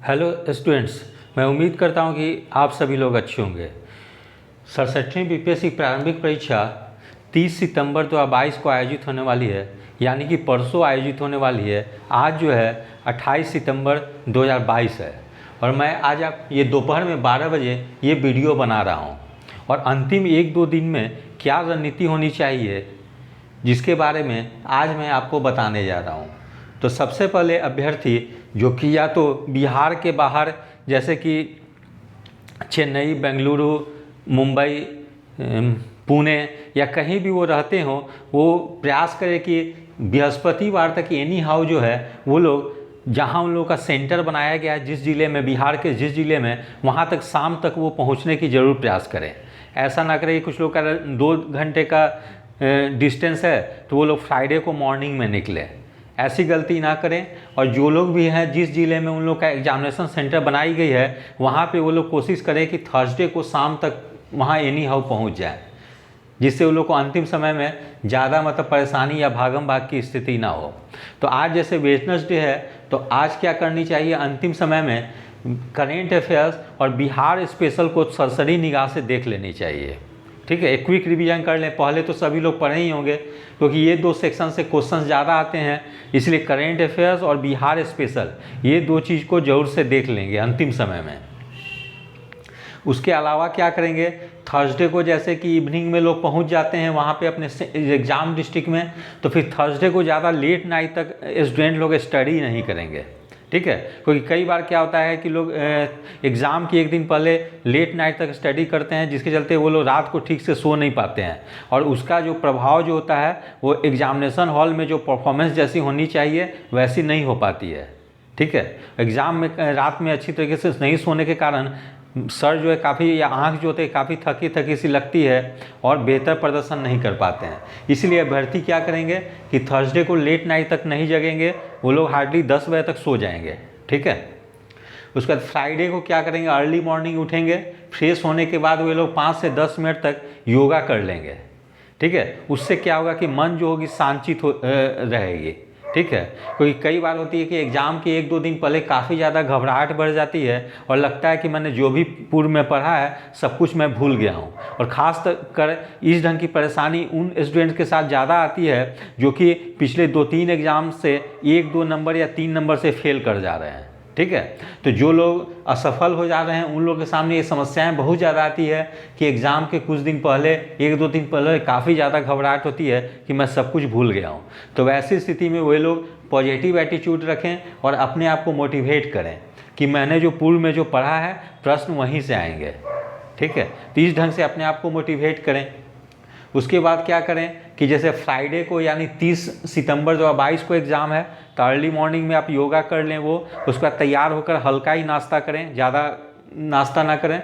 Hello students, मैं उम्मीद करता हूं कि आप सभी लोग अच्छे होंगे। 67वीं बीपीएससी प्रारंभिक परीक्षा 30 सितंबर 2022 को आयोजित होने वाली है, यानी कि परसों आयोजित होने वाली है। आज जो है 28 सितंबर 2022 है और मैं आज आप ये दोपहर में 12 बजे ये वीडियो बना रहा हूँ। और अंतिम 1-2 दिन में क्या रणनीति होनी चाहिए, जिसके बारे में आज मैं आपको बताने जा रहा हूँ। तो सबसे पहले अभ्यर्थी जो कि या तो बिहार के बाहर जैसे कि चेन्नई, बेंगलुरु, मुंबई, पुणे या कहीं भी वो रहते हों, वो प्रयास करें कि बृहस्पतिवार तक एनी हाउ जो है वो लोग जहाँ उन लोगों का सेंटर बनाया गया है, जिस ज़िले में, बिहार के जिस ज़िले में, वहाँ तक शाम तक वो पहुँचने की ज़रूर प्रयास करें। ऐसा ना करें कि कुछ लोग का 2 घंटे का डिस्टेंस है तो वो लोग फ्राइडे को मॉर्निंग में निकले। ऐसी गलती ना करें। और जो लोग भी हैं जिस ज़िले में उन लोग का एग्जामिनेशन सेंटर बनाई गई है, वहाँ पे वो लोग कोशिश करें कि थर्सडे को शाम तक वहाँ एनी हाउ पहुँच जाए, जिससे उन लोग को अंतिम समय में ज़्यादा परेशानी या भागम भाग की स्थिति ना हो। तो आज जैसे वेडनेसडे है, तो आज क्या करनी चाहिए, अंतिम समय में करेंट अफेयर्स और बिहार स्पेशल को सरसरी निगाह से देख लेनी चाहिए। ठीक है, एक क्विक रिवीजन कर लें। पहले तो सभी लोग पढ़े ही होंगे, क्योंकि ये 2 सेक्शन से क्वेश्चंस ज़्यादा आते हैं, इसलिए करेंट अफेयर्स और बिहार स्पेशल ये 2 चीज़ को ज़रूर से देख लेंगे अंतिम समय में। उसके अलावा क्या करेंगे, थर्सडे को जैसे कि इवनिंग में लोग पहुंच जाते हैं वहाँ पे अपने एग्ज़ाम डिस्ट्रिक्ट में, तो फिर थर्सडे को ज़्यादा लेट नाइट तक स्टूडेंट लोग स्टडी नहीं करेंगे। ठीक है, क्योंकि कई बार क्या होता है कि लोग एग्ज़ाम की एक दिन पहले लेट नाइट तक स्टडी करते हैं, जिसके चलते वो लोग रात को ठीक से सो नहीं पाते हैं, और उसका जो प्रभाव जो होता है वो एग्जामिनेशन हॉल में जो परफॉर्मेंस जैसी होनी चाहिए वैसी नहीं हो पाती है। ठीक है, एग्ज़ाम में रात में अच्छी तरीके से नहीं सोने के कारण सर जो है काफ़ी, या आँख जो होते हैं काफ़ी थकी थकी सी लगती है और बेहतर प्रदर्शन नहीं कर पाते हैं। इसलिए अभ्यर्थी क्या करेंगे कि थर्सडे को लेट नाइट तक नहीं जगेंगे, वो लोग हार्डली 10 बजे तक सो जाएंगे। ठीक है, उसके बाद फ्राइडे को क्या करेंगे, अर्ली मॉर्निंग उठेंगे, फ्रेश होने के बाद वे लोग 5 से 10 मिनट तक योगा कर लेंगे। ठीक है, उससे क्या होगा कि मन जो होगी शांतित रहेगी। ठीक है, क्योंकि कई बार होती है कि एग्ज़ाम के 1-2 दिन पहले काफ़ी ज़्यादा घबराहट बढ़ जाती है और लगता है कि मैंने जो भी पूर्व में पढ़ा है सब कुछ मैं भूल गया हूँ। और ख़ास कर इस ढंग की परेशानी उन स्टूडेंट्स के साथ ज़्यादा आती है जो कि पिछले 2-3 एग्ज़ाम से 1-2 नंबर या 3 नंबर से फेल कर जा रहे हैं। ठीक है, तो जो लोग असफल हो जा रहे हैं उन लोगों के सामने ये समस्याएं बहुत ज़्यादा आती है कि एग्ज़ाम के कुछ दिन पहले, 1-2 दिन पहले काफ़ी ज़्यादा घबराहट होती है कि मैं सब कुछ भूल गया हूँ। तो वैसी स्थिति में वे लोग पॉजिटिव एटीट्यूड रखें और अपने आप को मोटिवेट करें कि मैंने जो पूर्व में जो पढ़ा है प्रश्न वहीं से आएंगे। ठीक है, तो इस ढंग से अपने आप को मोटिवेट करें। उसके बाद क्या करें कि जैसे फ्राइडे को यानी 30 सितंबर 2022 को एग्ज़ाम है, तो अर्ली मॉर्निंग में आप योगा कर लें। वो उसके बाद तैयार होकर हल्का ही नाश्ता करें, ज़्यादा नाश्ता ना करें,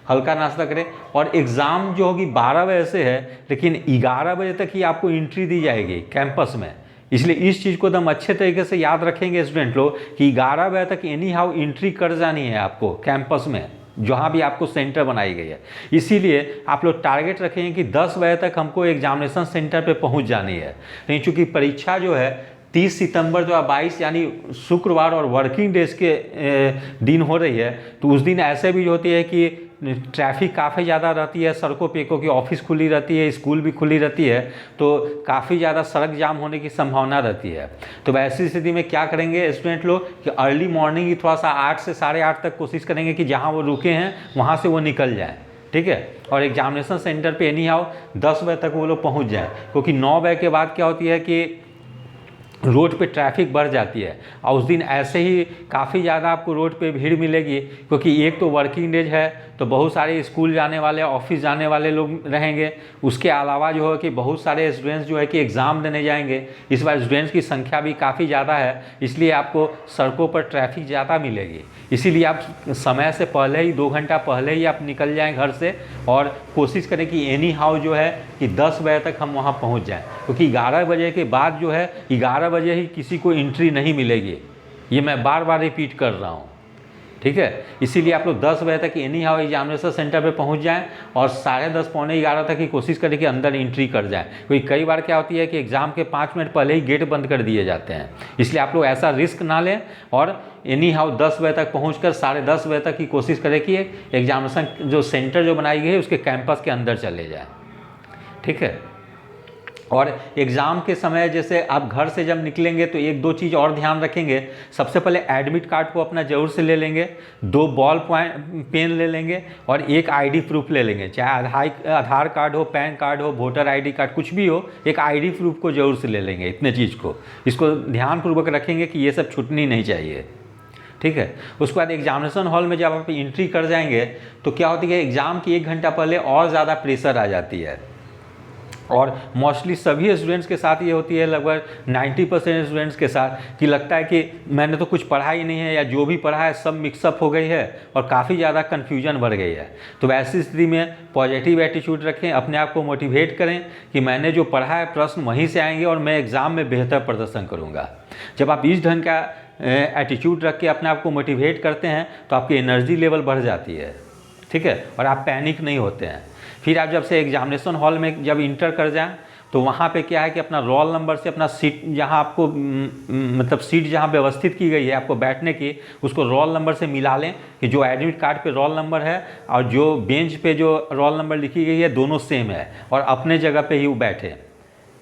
हल्का नाश्ता करें। और एग्ज़ाम जो होगी 12 बजे से है, लेकिन 11 बजे तक ही आपको एंट्री दी जाएगी कैंपस में। इसलिए इस चीज़ को एकदम अच्छे तरीके से याद रखेंगे स्टूडेंट लोग कि 11 बजे तक एनी हाउ एंट्री कर जानी है आपको कैंपस में, जहाँ भी आपको सेंटर बनाई गई है। इसीलिए आप लोग टारगेट रखेंगे कि 10 बजे तक हमको एग्जामिनेशन सेंटर पे पहुँच जानी है। नहीं, चूँकि परीक्षा जो है 30 सितंबर 2022 यानी शुक्रवार और वर्किंग डेज के दिन हो रही है, तो उस दिन ऐसे भी होती है कि ट्रैफिक काफ़ी ज़्यादा रहती है सड़कों पे, क्योंकि ऑफिस खुली रहती है, स्कूल भी खुली रहती है, तो काफ़ी ज़्यादा सड़क जाम होने की संभावना रहती है। तो वैसी स्थिति में क्या करेंगे स्टूडेंट लोग कि अर्ली मॉर्निंग ही थोड़ा सा 8 से 8:30 तक कोशिश करेंगे कि जहाँ वो रुके हैं वहाँ से वो निकल जाएँ। ठीक है, और एग्जामिनेशन सेंटर पे एनी हाउ 10 बजे तक वो लोग पहुँच जाएँ, क्योंकि 9 बजे के बाद क्या होती है कि रोड पे ट्रैफिक बढ़ जाती है। और उस दिन ऐसे ही काफ़ी ज़्यादा आपको रोड पे भीड़ मिलेगी, क्योंकि एक तो वर्किंग डेज है, तो बहुत सारे स्कूल जाने वाले, ऑफिस जाने वाले लोग रहेंगे। उसके अलावा जो है कि बहुत सारे स्टूडेंट्स जो है कि एग्ज़ाम देने जाएंगे। इस बार स्टूडेंट्स की संख्या भी काफ़ी ज़्यादा है, इसलिए आपको सड़कों पर ट्रैफिक ज़्यादा मिलेगी। इसीलिए आप समय से पहले ही, 2 घंटा पहले ही आप निकल जाएँ घर से, और कोशिश करें कि एनी हाउ जो है कि 10 बजे तक हम वहाँ पहुँच जाएँ, क्योंकि 11 बजे के बाद जो है 11 बजे ही किसी को एंट्री नहीं मिलेगी। ये मैं बार बार रिपीट कर रहा हूँ। ठीक है। इसीलिए आप लोग 10 बजे तक एनी हाउ एग्जामिनेशन सेंटर पे पहुंच जाएं और 10:30 पौने 11 तक की कोशिश करें कि अंदर एंट्री कर जाएं, क्योंकि कई बार क्या होती है कि एग्ज़ाम के 5 मिनट पहले ही गेट बंद कर दिए जाते हैं। इसलिए आप लोग ऐसा रिस्क ना लें और एनी हाउ 10 बजे तक पहुँच कर 10:30 बजे तक की कोशिश करें कि एग्जामिनेशन जो सेंटर जो बनाई गई है उसके कैंपस के अंदर चले जाएँ, ठीक है। और एग्ज़ाम के समय जैसे आप घर से जब निकलेंगे तो एक दो चीज़ और ध्यान रखेंगे। सबसे पहले एडमिट कार्ड को अपना ज़रूर से ले लेंगे, 2 बॉल पेन ले लेंगे और एक आईडी प्रूफ ले लेंगे, चाहे आधार कार्ड हो, पैन कार्ड हो, वोटर आईडी कार्ड, कुछ भी हो, एक आईडी प्रूफ को ज़रूर से ले लेंगे। इतने चीज़ को इसको ध्यानपूर्वक रखेंगे कि ये सब छूटनी नहीं चाहिए, ठीक है। उसके बाद एग्जामिनेशन हॉल में जब आप एंट्री कर जाएंगे तो क्या होती है, एग्ज़ाम की 1 घंटा पहले और ज़्यादा प्रेशर आ जाती है और मोस्टली सभी स्टूडेंट्स के साथ ये होती है, लगभग 90% स्टूडेंट्स के साथ, कि लगता है कि मैंने तो कुछ पढ़ा ही नहीं है या जो भी पढ़ा है सब मिक्सअप हो गई है और काफ़ी ज़्यादा कन्फ्यूजन बढ़ गई है। तो वैसी स्थिति में पॉजिटिव एटीट्यूड रखें, अपने आप को मोटिवेट करें कि मैंने जो पढ़ा है प्रश्न वहीं से आएंगे और मैं एग्ज़ाम में बेहतर प्रदर्शन करूँगा। जब आप इस ढंग का एटीट्यूड रख के अपने आप को मोटिवेट करते हैं तो आपकी एनर्जी लेवल बढ़ जाती है, ठीक है, और आप पैनिक नहीं होते हैं। फिर आप जब से एग्जामिनेशन हॉल में जब इंटर कर जाएं तो वहाँ पे क्या है कि अपना रोल नंबर से अपना सीट जहाँ आपको मतलब सीट जहाँ व्यवस्थित की गई है आपको बैठने की, उसको रोल नंबर से मिला लें कि जो एडमिट कार्ड पे रोल नंबर है और जो बेंच पे जो रोल नंबर लिखी गई है दोनों सेम है और अपने जगह पे ही वो बैठे,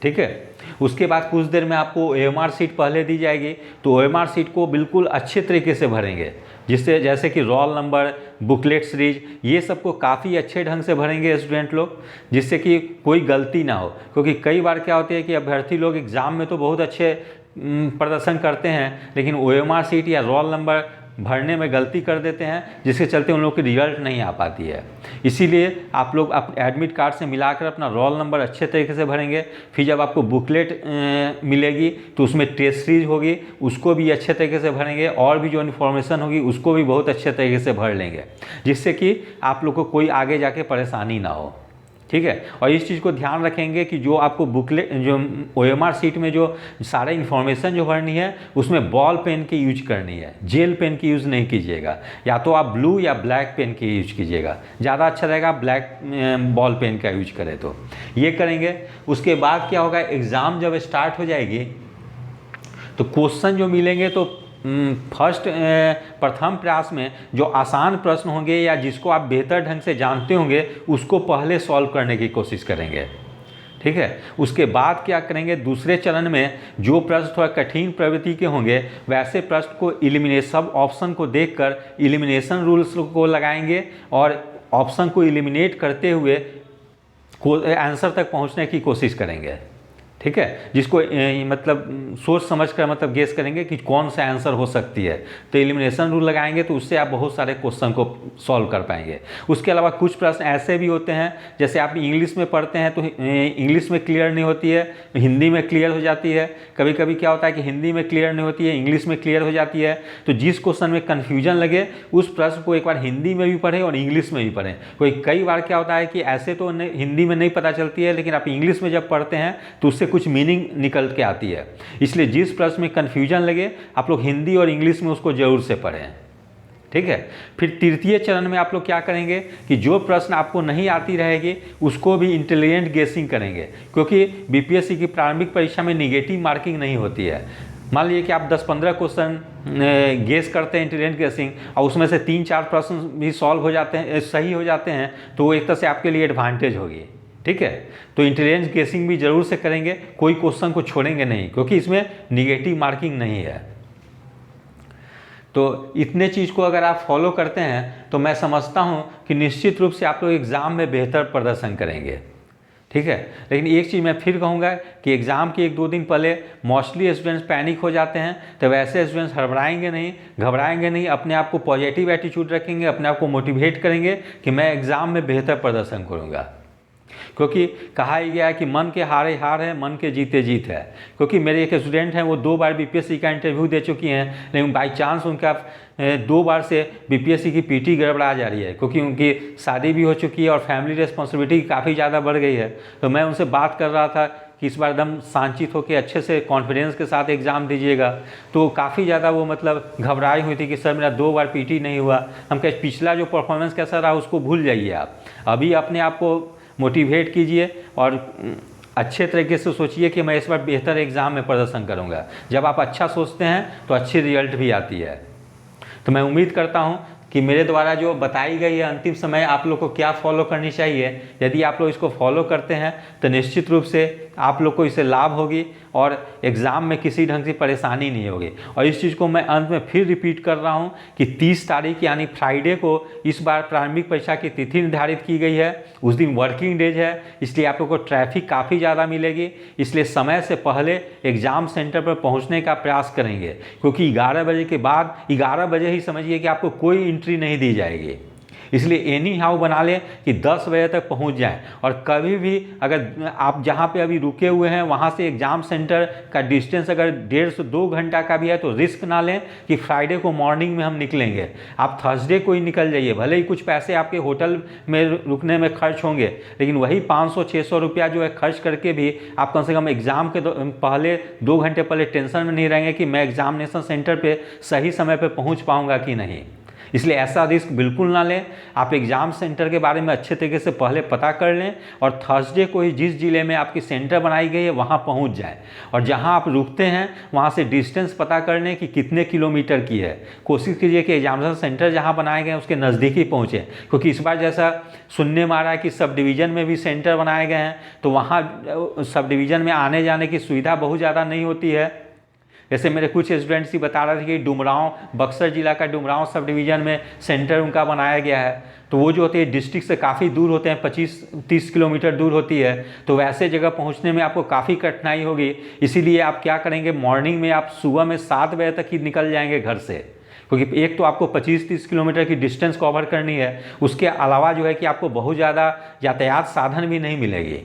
ठीक है। उसके बाद कुछ देर में आपको OMR सीट पहले दी जाएगी, तो OMR सीट को बिल्कुल अच्छे तरीके से भरेंगे, जिससे जैसे कि रोल नंबर, बुकलेट सीरीज, ये सबको काफ़ी अच्छे ढंग से भरेंगे स्टूडेंट लोग, जिससे कि कोई गलती ना हो। क्योंकि कई बार क्या होती है कि अभ्यर्थी लोग एग्ज़ाम में तो बहुत अच्छे प्रदर्शन करते हैं लेकिन OMR सीट या रोल नंबर भरने में गलती कर देते हैं, जिसके चलते उन लोगों की रिजल्ट नहीं आ पाती है। इसीलिए आप लोग एडमिट कार्ड से मिलाकर अपना रोल नंबर अच्छे तरीके से भरेंगे। फिर जब आपको बुकलेट मिलेगी तो उसमें टेस्ट सीरीज होगी, उसको भी अच्छे तरीके से भरेंगे और भी जो इन्फॉर्मेशन होगी उसको भी बहुत अच्छे तरीके से भर लेंगे, जिससे कि आप लोग को कोई आगे जाके परेशानी ना हो, ठीक है। और इस चीज़ को ध्यान रखेंगे कि जो आपको बुकलेट जो OMR सीट में जो सारे इन्फॉर्मेशन जो भरनी है उसमें बॉल पेन की यूज करनी है, जेल पेन की यूज़ नहीं कीजिएगा। या तो आप ब्लू या ब्लैक पेन की यूज कीजिएगा, ज़्यादा अच्छा रहेगा ब्लैक बॉल पेन का यूज करें तो ये करेंगे। उसके बाद क्या होगा, एग्ज़ाम जब स्टार्ट हो जाएगी तो क्वेश्चन जो मिलेंगे तो प्रथम प्रयास में जो आसान प्रश्न होंगे या जिसको आप बेहतर ढंग से जानते होंगे उसको पहले सॉल्व करने की कोशिश करेंगे, ठीक है। उसके बाद क्या करेंगे, दूसरे चरण में जो प्रश्न थोड़ा कठिन प्रवृत्ति के होंगे वैसे प्रश्न को एलिमिनेशन, सब ऑप्शन को देखकर एलिमिनेशन रूल्स को लगाएंगे और ऑप्शन को एलिमिनेट करते हुए आंसर तक पहुंचने की कोशिश करेंगे, ठीक है। जिसको मतलब सोच समझ कर मतलब गेस करेंगे कि कौन सा आंसर हो सकती है, तो एलिमिनेशन रूल लगाएंगे तो उससे आप बहुत सारे क्वेश्चन को सॉल्व कर पाएंगे। उसके अलावा कुछ प्रश्न ऐसे भी होते हैं, जैसे आप इंग्लिश में पढ़ते हैं तो इंग्लिश में क्लियर नहीं होती है, हिंदी में क्लियर हो जाती है। कभी कभी क्या होता है कि हिंदी में क्लियर नहीं होती है, इंग्लिश में क्लियर हो जाती है। तो जिस क्वेश्चन में कन्फ्यूजन लगे उस प्रश्न को एक बार हिंदी में भी पढ़ें और इंग्लिश में भी पढ़ें। कई बार क्या होता है कि ऐसे तो हिंदी में नहीं पता चलती है, लेकिन आप इंग्लिश में जब पढ़ते हैं तो उससे कुछ मीनिंग निकल के आती है। इसलिए जिस प्रश्न में कन्फ्यूजन लगे आप लोग हिंदी और इंग्लिश में उसको जरूर से पढ़ें, ठीक है। फिर तृतीय चरण में आप लोग क्या करेंगे कि जो प्रश्न आपको नहीं आती रहेगी उसको भी इंटेलिजेंट गेसिंग करेंगे, क्योंकि बीपीएससी की प्रारंभिक परीक्षा में निगेटिव मार्किंग नहीं होती है। मान लीजिए कि आप 10-15 क्वेश्चन गेस करते हैं इंटेलिजेंट गेसिंग और उसमें से 3-4 प्रश्न भी सॉल्व हो जाते हैं, सही हो जाते हैं, तो वो एक तरह से आपके लिए एडवांटेज होगी, ठीक है। तो इंटेलिजेंस गेसिंग भी जरूर से करेंगे, कोई क्वेश्चन को छोड़ेंगे नहीं, क्योंकि इसमें निगेटिव मार्किंग नहीं है। तो इतने चीज़ को अगर आप फॉलो करते हैं तो मैं समझता हूँ कि निश्चित रूप से आप लोग एग्ज़ाम में बेहतर प्रदर्शन करेंगे, ठीक है। लेकिन एक चीज़ मैं फिर कहूँगा कि एग्ज़ाम के 1-2 दिन पहले मोस्टली स्टूडेंट्स पैनिक हो जाते हैं, तो वैसे स्टूडेंट्स हड़बड़ाएंगे नहीं, घबराएंगे नहीं, अपने आप को पॉजिटिव एटीट्यूड रखेंगे, अपने आप को मोटिवेट करेंगे कि मैं एग्ज़ाम में बेहतर प्रदर्शन करूँगा। क्योंकि कहा ही गया है कि मन के हारे हार है, मन के जीते जीत है। क्योंकि मेरे एक स्टूडेंट हैं, वो 2 बार बीपीएससी का इंटरव्यू दे चुकी हैं, लेकिन बाई चांस उनका 2 बार से बीपीएससी की पीटी गड़बड़ा जा रही है, क्योंकि उनकी शादी भी हो चुकी है और फैमिली रिस्पॉन्सिबिलिटी काफ़ी ज़्यादा बढ़ गई है। तो मैं उनसे बात कर रहा था कि इस बार एकदम शांतित होकर अच्छे से कॉन्फिडेंस के साथ एग्ज़ाम दीजिएगा। तो काफ़ी ज़्यादा वो मतलब घबराई हुई थी कि सर मेरा 2 बार पीटी नहीं हुआ। हम कहे पिछला जो परफॉर्मेंस कैसा रहा उसको भूल जाइए आप, अभी अपने आप को मोटिवेट कीजिए और अच्छे तरीके से सोचिए कि मैं इस बार बेहतर एग्ज़ाम में प्रदर्शन करूँगा। जब आप अच्छा सोचते हैं तो अच्छी रिजल्ट भी आती है। तो मैं उम्मीद करता हूँ कि मेरे द्वारा जो बताई गई है अंतिम समय आप लोग को क्या फॉलो करनी चाहिए, यदि आप लोग इसको फॉलो करते हैं तो निश्चित रूप से आप लोग को इससे लाभ होगी और एग्ज़ाम में किसी ढंग से परेशानी नहीं होगी। और इस चीज़ को मैं अंत में फिर रिपीट कर रहा हूँ कि 30 तारीख यानी फ्राइडे को इस बार प्रारंभिक परीक्षा की तिथि निर्धारित की गई है। उस दिन वर्किंग डेज है, इसलिए आप लोग को ट्रैफिक काफ़ी ज़्यादा मिलेगी। इसलिए समय से पहले एग्ज़ाम सेंटर पर पहुँचने का प्रयास करेंगे, क्योंकि 11 बजे के बाद 11 बजे ही समझिए कि आपको कोई एंट्री नहीं दी जाएगी। इसलिए एनी हाउ बना लें कि 10 बजे तक पहुंच जाएं। और कभी भी अगर आप जहां पे अभी रुके हुए हैं वहां से एग्ज़ाम सेंटर का डिस्टेंस अगर 1.5 से 2 घंटा का भी है तो रिस्क ना लें कि फ्राइडे को मॉर्निंग में हम निकलेंगे। आप थर्सडे को ही निकल जाइए, भले ही कुछ पैसे आपके होटल में रुकने में खर्च होंगे, लेकिन वही 500-600 रुपया जो है खर्च करके भी आप कम से कम एग्ज़ाम के पहले 2 घंटे पहले टेंशन में नहीं रहेंगे कि मैं एग्जामिनेशन सेंटर पर सही समय पर पहुँच पाऊँगा कि नहीं। इसलिए ऐसा रिस्क बिल्कुल ना लें। आप एग्ज़ाम सेंटर के बारे में अच्छे तरीके से पहले पता कर लें और थर्सडे को ही जिस ज़िले में आपकी सेंटर बनाई गई है वहाँ पहुँच जाएं। और जहाँ आप रुकते हैं वहाँ से डिस्टेंस पता कर लें कि कितने किलोमीटर की है। कोशिश कीजिए कि एग्जामिनेशन सेंटर जहाँ बनाए गए हैं उसके नज़दीक ही पहुँचें, क्योंकि इस बार जैसा सुनने में आ रहा है कि सब डिवीज़न में भी सेंटर बनाए गए हैं, तो वहाँ सब डिवीज़न में आने जाने की सुविधा बहुत ज़्यादा नहीं होती है। जैसे मेरे कुछ स्टूडेंट्स ही बता रहे थे कि डुमरांव, बक्सर जिला का डुमरांव सब डिवीज़न में सेंटर उनका बनाया गया है, तो वो जो होते हैं डिस्ट्रिक्ट से काफ़ी दूर होते हैं, 25-30 किलोमीटर दूर होती है, तो वैसे जगह पहुंचने में आपको काफ़ी कठिनाई होगी। इसीलिए आप क्या करेंगे, मॉर्निंग में आप सुबह में 7 बजे तक ही निकल जाएंगे घर से, क्योंकि एक तो आपको 25-30 किलोमीटर की डिस्टेंस कवर करनी है, उसके अलावा जो है कि आपको बहुत ज़्यादा यातायात साधन भी नहीं मिलेगी।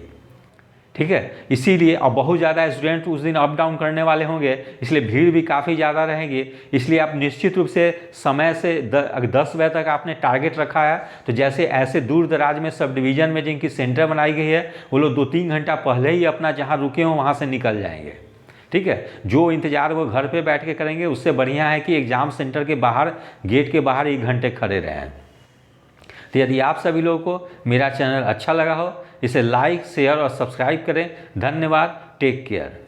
ठीक है, इसीलिए और बहुत ज़्यादा स्टूडेंट उस दिन अप डाउन करने वाले होंगे, इसलिए भीड़ भी काफ़ी ज़्यादा रहेगी। इसलिए आप निश्चित रूप से समय से 10 बजे तक आपने टारगेट रखा है, तो जैसे ऐसे दूर दराज में सब डिवीज़न में जिनकी सेंटर बनाई गई है वो लोग 2-3 घंटा पहले ही अपना जहाँ रुके हों वहाँ से निकल जाएंगे। ठीक है, जो इंतज़ार वो घर पर बैठ के करेंगे उससे बढ़िया है कि एग्ज़ाम सेंटर के बाहर, गेट के बाहर 1 घंटे खड़े रहें। तो यदि आप सभी लोगों को मेरा चैनल अच्छा लगा हो, इसे लाइक, शेयर और सब्सक्राइब करें। धन्यवाद, टेक केयर।